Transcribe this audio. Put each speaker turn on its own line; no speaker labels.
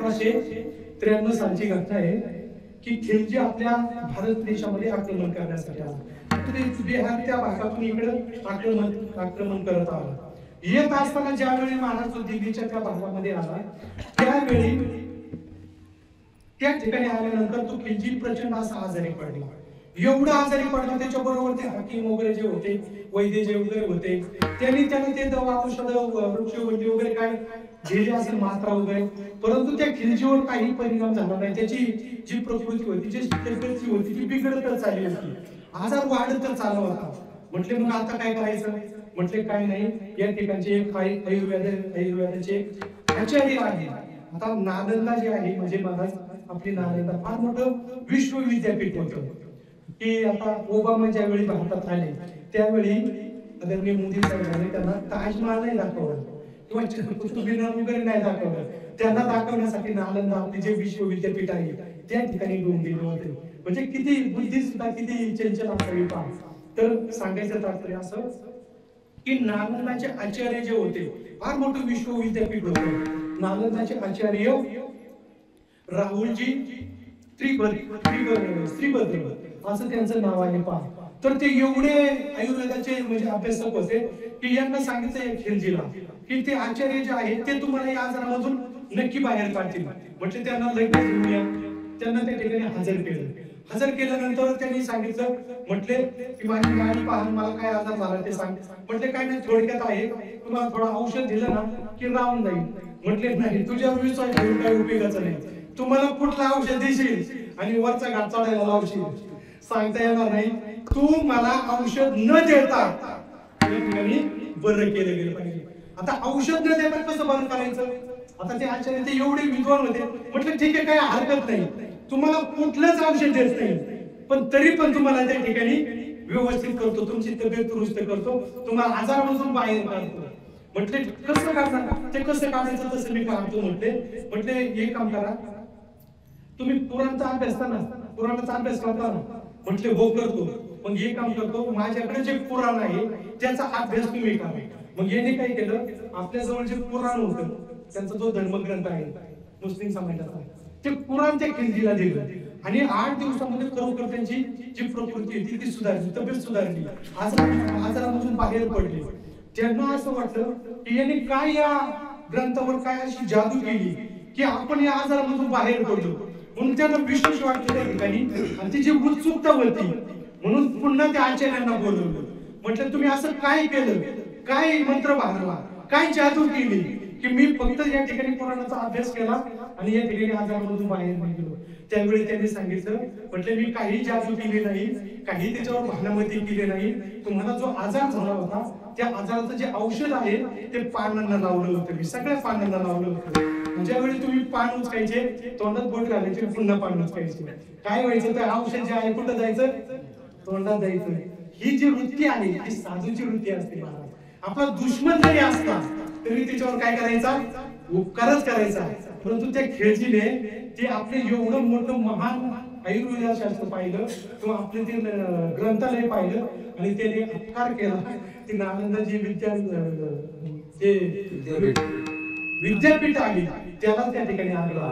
1893 सालची घटना आहे की खिलजी आपल्या भारत देशामध्ये आक्रमण करण्यासाठी आला. बिहार त्या भागातून इकडे आक्रमण करत आला. येत असताना ज्यावेळी महाराज दिल्लीच्या त्या भागामध्ये आला त्यावेळी त्या ठिकाणी आल्यानंतर तो खिलजी प्रचंड असा आजारी पडला. एवढा आजारी पडला त्याच्याबरोबर ते हाकीम वगैरे जे होते, वैद्य जे वगैरे होते, त्यांनी त्याला ते दवा औषध वृक्षवल्ली वगैरे काय दिली असेल मात्रा वगैरे, परंतु त्या खिलजीवर काही परिणाम झाला नाही. त्याची जी प्रकृती होती, जी तब्येत होती ती बिघडतच चालली होती, आजार वाढतच चालला होता. म्हटले मग आता काय करायचं? म्हटले काय नाही, या ठिकाणचे काही आयुर्वेदाचे आचार्य आहे. आता नालंदा जे आहे म्हणजे महाराज आपली नालंदा फार मोठं विश्व विद्यापीठ होतं की आता ओबामा ज्यावेळी भारतात आले त्यावेळी आदरणीय मोदी साहेबांनी त्यांना ताजमहाल नाही दाखवलं किंवा कुतुब मिनार वगैरे नाही दाखवलं. त्यांना दाखवण्यासाठी नालंदा आपली जे विश्व विद्यापीठ आहे त्या ठिकाणी घेऊन गेले होते. म्हणजे किती बुद्धी सुद्धा किती चंचल असावी पहा. तर सांगायचं तात्पर्य असं की नालंदाचे आचार्य जे होते फार मोठं विश्व विद्यापीठ होतं. नालंदाचे आचार्य राहुलजी श्रीभद्र असं त्यांचं नाव आहे पहा. तर ते एवढे आयुर्वेदाचे म्हणजे अभ्यासक होते की यांना सांगितलं खिलजीला की ते आचार्य जे आहेत ते तुम्हाला या आजारामधून नक्की बाहेर काढतील. म्हणजे त्यांना लगेच घेऊन या. त्यांना त्या ठिकाणी हजर केल्यानंतर त्यांनी सांगितलं, म्हटले की माझी गाडी पाहून मला काय आजार झाला ते सांग. म्हटले काय नाही, थोडक्यात आहे, तुम्हाला थोडं औषध दिलं ना की राहून जाईल. म्हटले नाही, तुझ्यावर विश्वास ठेवून काही उपयोगाचं नाही. तुम्हाला कुठलं औषध देशील आणि वरचा घाट चढायला लावशील सांगता येणार नाही. तू मला औषध न देता बरं केलं गेलं पाहिजे. आता औषध न देता कसं बरं करायचं? आता ते आचार्य ते एवढे विद्वान होते. म्हटलं ठीक आहे, काय हरकत नाही, तुम्हाला कुठलंच औषध देत नाही, पण तरी पण तुम्हाला त्या ठिकाणी व्यवस्थित करतो, तुमची तब्येत दुरुस्त करतो, तुम्हाला आजारामधून बाहेर काढतो. म्हटले कसं काढणार? ते कसं काढायचं तसं मी काढतो. म्हटले हे काम करा, तुम्ही पुराणाचा अभ्यास करता ना? म्हटले हो करतो. मग हे काम करतो, माझ्याकडे जे पुराण आहे त्याचा अभ्यास तुम्ही करा. मग याने काय केलं, आपल्या जवळ जे पुराण होतं त्यांचा जो धर्मग्रंथ आहे मुस्लिम समाजाचा, ते पुराण त्या खिलजीला दिलं आणि 8 दिवसामध्ये खरोखर त्यांची जी प्रकृती होती ती सुधारली, तब्येत सुधारली, आजारामधून बाहेर पडले. त्यांना असं वाटलं की याने काय या ग्रंथावर काय अशी जादू केली की आपण या आजारामधून बाहेर पडलो. म्हणून त्यांना विशेष वाटलं त्या ठिकाणी आणि ती जी उत्सुकता होती म्हणून पुन्हा त्या आचार्यांना बोलवलं. म्हटलं तुम्ही असं काय केलं, काय मंत्र बांधला, काय जादू केली की मी फक्त या ठिकाणी पुराणाचा अभ्यास केला आणि या ठिकाणी आजारामधून बाहेर निघालो. त्यावेळी त्यांनी सांगितलं, म्हटले मी काही जादू केली नाही, काही त्याच्यावर भानामती केली नाही. तुम्हाला जो आजार झाला होता त्या आजाराचं जे औषध आहे ते पानांना लावलं होतं, मी सगळ्या पानांना लावलं होतं. ज्यावेळी तुम्ही पान उचकायचे, तोंडात बोट घालायचे, पुन्हा पान उचकायचे, काय व्हायचं तर औषध जे आहे कुठं जायचं? तोंडात जायचं. ही जी वृत्ती आहे ती साधूची वृत्ती असते महाराज. आपला दुश्मन जरी असला तरी त्याच्यावर काय करायचा? उपकारच करायचा. परंतु त्या खिलजीने ते आपले एवढं मोठं महान आयुर्वेद शास्त्र पाहिलं किंवा आपले ते ग्रंथालय पाहिलं आणि त्याने उपकार केला. ती नालंदा जी विद्यापीठ आली त्याला त्या ठिकाणी आग्रह